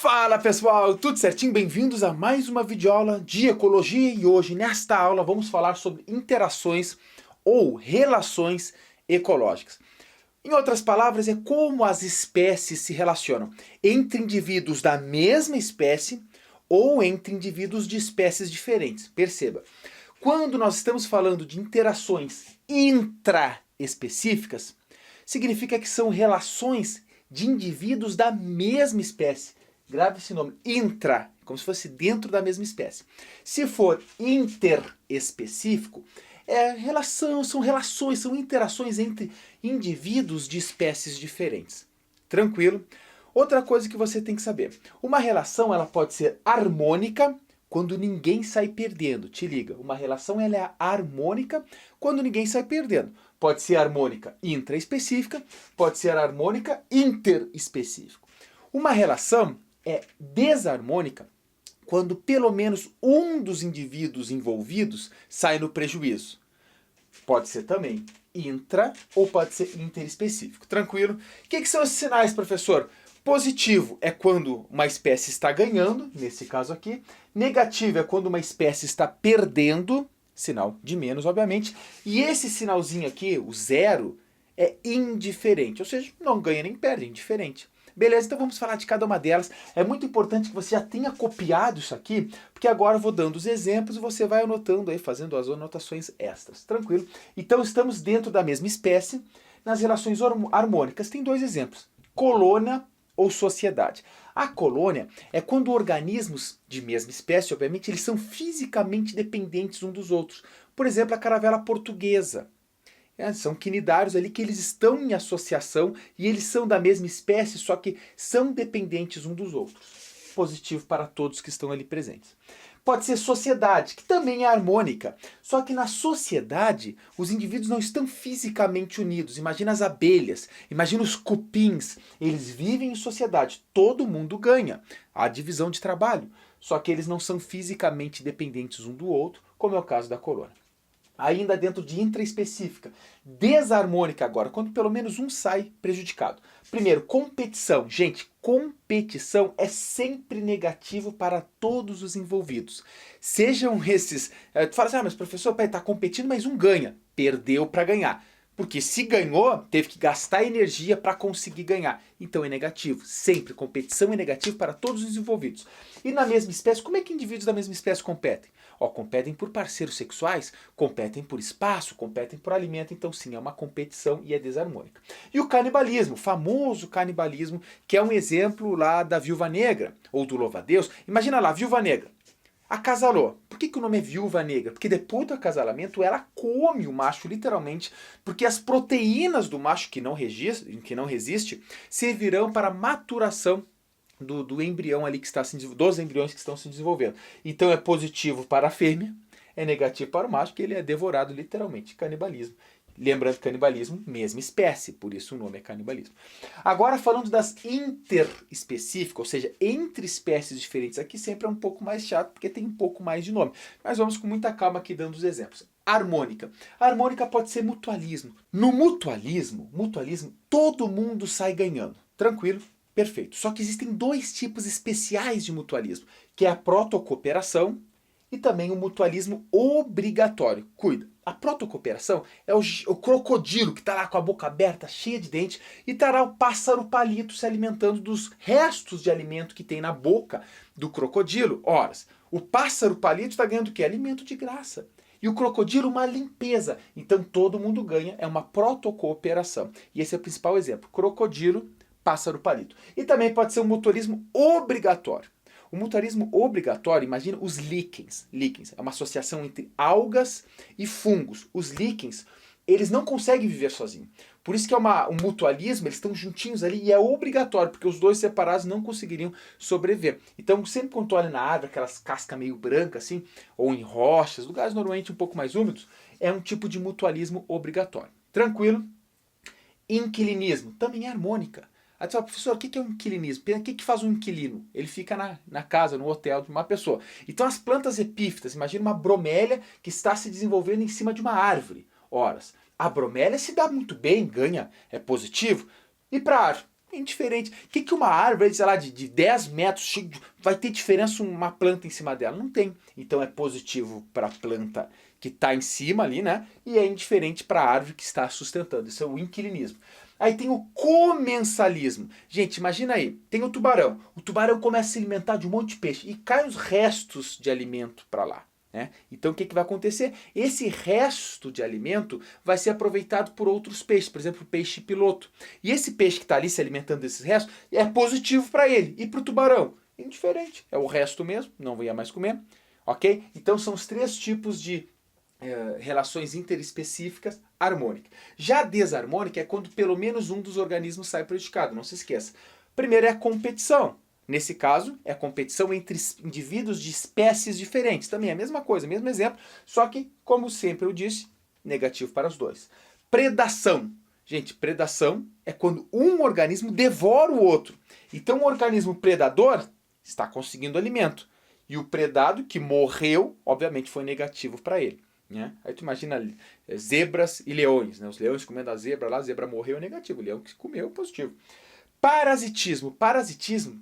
Fala pessoal, tudo certinho? Bem-vindos a mais uma videoaula de ecologia e hoje nesta aula vamos falar sobre interações ou relações ecológicas. Em outras palavras, é como as espécies se relacionam entre indivíduos da mesma espécie ou entre indivíduos de espécies diferentes. Perceba, quando nós estamos falando de interações intraespecíficas, significa que são relações de indivíduos da mesma espécie. Grave esse nome, intra, como se fosse dentro da mesma espécie. Se for interespecífico, são relações, são interações entre indivíduos de espécies diferentes. Tranquilo? Outra coisa que você tem que saber, uma relação ela pode ser harmônica quando ninguém sai perdendo. Te liga, uma relação ela é harmônica quando ninguém sai perdendo. Pode ser harmônica intraespecífica, pode ser harmônica interespecífica. Uma relação é desarmônica quando pelo menos um dos indivíduos envolvidos sai no prejuízo. Pode ser também intra ou pode ser interespecífico. Tranquilo? O que são esses sinais, professor? Positivo é quando uma espécie está ganhando, nesse caso aqui. Negativo é quando uma espécie está perdendo, sinal de menos, obviamente. E esse sinalzinho aqui, o zero, é indiferente, ou seja, não ganha nem perde, é indiferente. Beleza, então vamos falar de cada uma delas. É muito importante que você já tenha copiado isso aqui, porque agora eu vou dando os exemplos e você vai anotando aí, fazendo as anotações extras. Tranquilo? Então estamos dentro da mesma espécie, nas relações harmônicas. Tem dois exemplos, colônia ou sociedade. A colônia é quando organismos de mesma espécie, obviamente, eles são fisicamente dependentes um dos outros. Por exemplo, a caravela portuguesa. São quinidários ali que eles estão em associação e eles são da mesma espécie, só que são dependentes um dos outros. Positivo para todos que estão ali presentes. Pode ser sociedade, que também é harmônica, só que na sociedade os indivíduos não estão fisicamente unidos. Imagina as abelhas, imagina os cupins, eles vivem em sociedade, todo mundo ganha. Há divisão de trabalho, só que eles não são fisicamente dependentes um do outro, como é o caso da colônia. Ainda dentro de intraespecífica, desarmônica agora, quando pelo menos um sai prejudicado. Primeiro, competição. Gente, competição é sempre negativo para todos os envolvidos. Sejam esses... Tu fala assim, mas professor, está competindo, mas um ganha. Perdeu para ganhar. Porque se ganhou, teve que gastar energia para conseguir ganhar. Então é negativo. Sempre competição é negativo para todos os envolvidos. E na mesma espécie, como é que indivíduos da mesma espécie competem? Competem por parceiros sexuais, competem por espaço, competem por alimento. Então sim, é uma competição e é desarmônica. E o canibalismo, o famoso canibalismo, que é um exemplo lá da Viúva Negra, ou do Louva-a-Deus. Imagina lá, Viúva Negra. Acasalou. Por que o nome é Viúva Negra? Porque depois do acasalamento ela come o macho literalmente, porque as proteínas do macho que não resiste servirão para a maturação do embrião ali que está se dos embriões que estão se desenvolvendo. Então é positivo para a fêmea, é negativo para o macho, que ele é devorado literalmente. Canibalismo. Lembrando que canibalismo, mesma espécie, por isso o nome é canibalismo. Agora falando das interespecíficas, ou seja, entre espécies diferentes, aqui sempre é um pouco mais chato, porque tem um pouco mais de nome. Mas vamos com muita calma aqui dando os exemplos. Harmônica. A harmônica pode ser mutualismo. No mutualismo, todo mundo sai ganhando. Tranquilo? Perfeito. Só que existem dois tipos especiais de mutualismo, que é a protocooperação e também o mutualismo obrigatório. Cuida. A protocooperação é o crocodilo que está lá com a boca aberta, cheia de dente, e está lá o pássaro palito se alimentando dos restos de alimento que tem na boca do crocodilo. Ora, o pássaro palito está ganhando o quê? Alimento de graça. E o crocodilo, uma limpeza. Então todo mundo ganha, é uma protocooperação. E esse é o principal exemplo. Crocodilo, pássaro palito. E também pode ser um mutualismo obrigatório. O mutualismo obrigatório, imagina os líquens. Líquens é uma associação entre algas e fungos. Os líquens, eles não conseguem viver sozinhos. Por isso que é um mutualismo, eles estão juntinhos ali e é obrigatório, porque os dois separados não conseguiriam sobreviver. Então, sempre quando tu olha na árvore, aquelas cascas meio brancas assim, ou em rochas, lugares normalmente um pouco mais úmidos, é um tipo de mutualismo obrigatório. Tranquilo? Inquilinismo, também é harmônica. Aí você fala, professor, o que é um inquilinismo? O que faz um inquilino? Ele fica na casa, no hotel de uma pessoa. Então as plantas epífitas, imagina uma bromélia que está se desenvolvendo em cima de uma árvore. Ora, a bromélia se dá muito bem, ganha, é positivo. E para a árvore? É indiferente. O que, que uma árvore, sei lá, de 10 metros vai ter diferença uma planta em cima dela? Não tem. Então é positivo para a planta que está em cima ali, né? E é indiferente para a árvore que está sustentando. Isso é o inquilinismo. Aí tem o comensalismo. Gente, imagina aí, tem o tubarão. O tubarão começa a se alimentar de um monte de peixe e cai os restos de alimento para lá. Né? Então o que, que vai acontecer? Esse resto de alimento vai ser aproveitado por outros peixes, por exemplo, o peixe piloto. E esse peixe que está ali se alimentando desses restos é positivo para ele. E para o tubarão? Indiferente. É o resto mesmo, não ia mais comer. Ok? Então são os três tipos de relações interespecíficas harmônicas. Já a desarmônica é quando pelo menos um dos organismos sai prejudicado, não se esqueça. Primeiro é a competição. Nesse caso, é a competição entre indivíduos de espécies diferentes. Também é a mesma coisa, mesmo exemplo, só que, como sempre eu disse, negativo para os dois. Predação. Gente, predação é quando um organismo devora o outro. Então, o organismo predador está conseguindo alimento. E o predado, que morreu, obviamente foi negativo para ele. Né? Aí tu imagina zebras e leões. Né? Os leões comendo a zebra lá, a zebra morreu, é negativo. O leão que comeu, positivo. Parasitismo. Parasitismo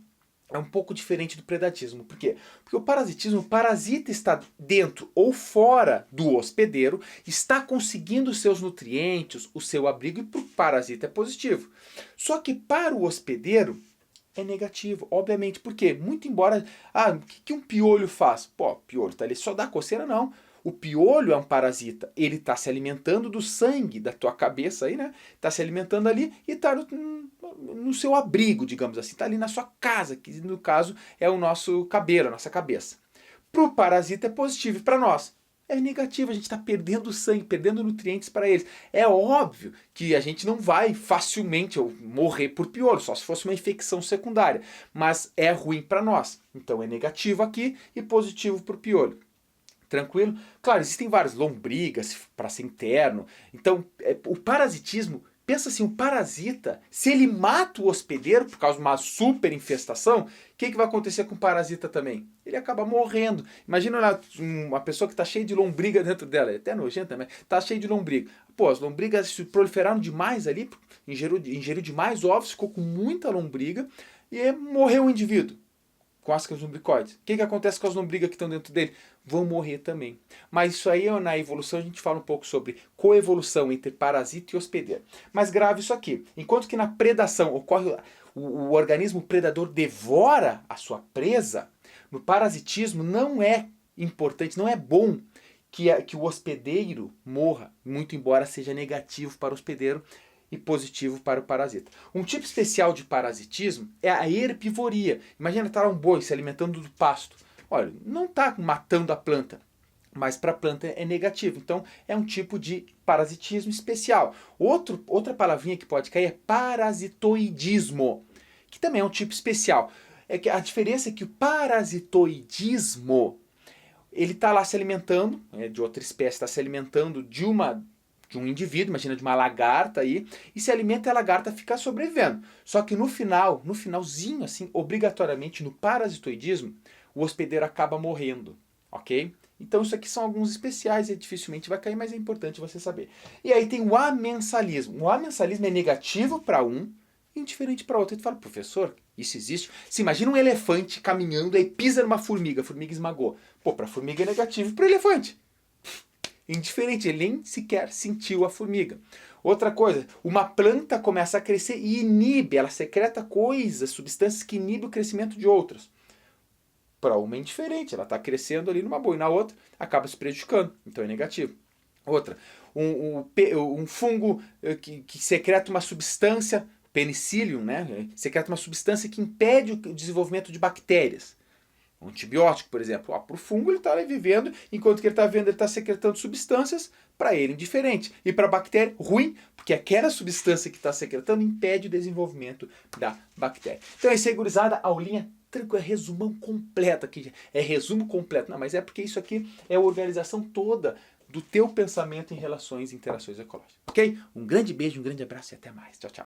é um pouco diferente do predatismo. Por quê? Porque o parasitismo, o parasita está dentro ou fora do hospedeiro, está conseguindo os seus nutrientes, o seu abrigo, e para o parasita é positivo. Só que para o hospedeiro é negativo, obviamente. Por quê? Muito embora... o que um piolho faz? Pô, piolho tá ali, só dá coceira? Não. O piolho é um parasita. Ele está se alimentando do sangue da tua cabeça aí, né? Está se alimentando ali e está no seu abrigo, digamos assim. Está ali na sua casa, que no caso é o nosso cabelo, a nossa cabeça. Para o parasita é positivo. E para nós é negativo. A gente está perdendo sangue, perdendo nutrientes para eles. É óbvio que a gente não vai facilmente morrer por piolho, só se fosse uma infecção secundária. Mas é ruim para nós. Então é negativo aqui e positivo para o piolho. Tranquilo? Claro, existem várias lombrigas para ser interno. Então, o parasitismo, pensa assim, o parasita, se ele mata o hospedeiro por causa de uma super infestação, o que vai acontecer com o parasita também? Ele acaba morrendo. Imagina uma pessoa que está cheia de lombriga dentro dela, é até nojenta, mas está cheia de lombriga. Pô, as lombrigas se proliferaram demais ali, ingeriu demais ovos, ficou com muita lombriga e morreu o indivíduo com ascas lumbricoides. O que acontece com as lombrigas que estão dentro dele? Vão morrer também. Mas isso aí, na evolução, a gente fala um pouco sobre coevolução entre parasita e hospedeiro. Mas grave isso aqui. Enquanto que na predação ocorre o organismo predador devora a sua presa, no parasitismo não é importante, não é bom que o hospedeiro morra, muito embora seja negativo para o hospedeiro e positivo para o parasita. Um tipo especial de parasitismo é a herbivoria. Imagina estar um boi se alimentando do pasto. Olha, não está matando a planta, mas para a planta é negativo. Então é um tipo de parasitismo especial. Outra palavrinha que pode cair é parasitoidismo, que também é um tipo especial. É que a diferença é que o parasitoidismo, ele está lá se alimentando, de outra espécie, está se alimentando de um indivíduo, imagina de uma lagarta aí, e se alimenta e a lagarta fica sobrevivendo. Só que no finalzinho, assim, obrigatoriamente no parasitoidismo, o hospedeiro acaba morrendo, ok? Então isso aqui são alguns especiais e dificilmente vai cair, mas é importante você saber. E aí tem o amensalismo. O amensalismo é negativo para um e indiferente para outro. Aí tu fala, professor, isso existe? Se imagina um elefante caminhando e pisa numa formiga, a formiga esmagou. Pô, para a formiga é negativo e para o elefante indiferente, ele nem sequer sentiu a formiga. Outra coisa, uma planta começa a crescer e inibe, ela secreta coisas, substâncias que inibem o crescimento de outras. Para uma é indiferente, ela está crescendo ali numa boa, e na outra acaba se prejudicando, então é negativo. Outra, um fungo que secreta uma substância, penicillium, né? Secreta uma substância que impede o desenvolvimento de bactérias. Um antibiótico, por exemplo, para o fungo ele está ali vivendo, enquanto que ele está vendo, ele está secretando substâncias, para ele indiferente. E para a bactéria, ruim, porque aquela substância que está secretando impede o desenvolvimento da bactéria. Então é isso aí, gurizada, aulinha tranquila, resumão completo aqui. É resumo completo, não, mas é porque isso aqui é a organização toda do teu pensamento em relações e interações ecológicas. Ok? Um grande beijo, um grande abraço e até mais. Tchau, tchau.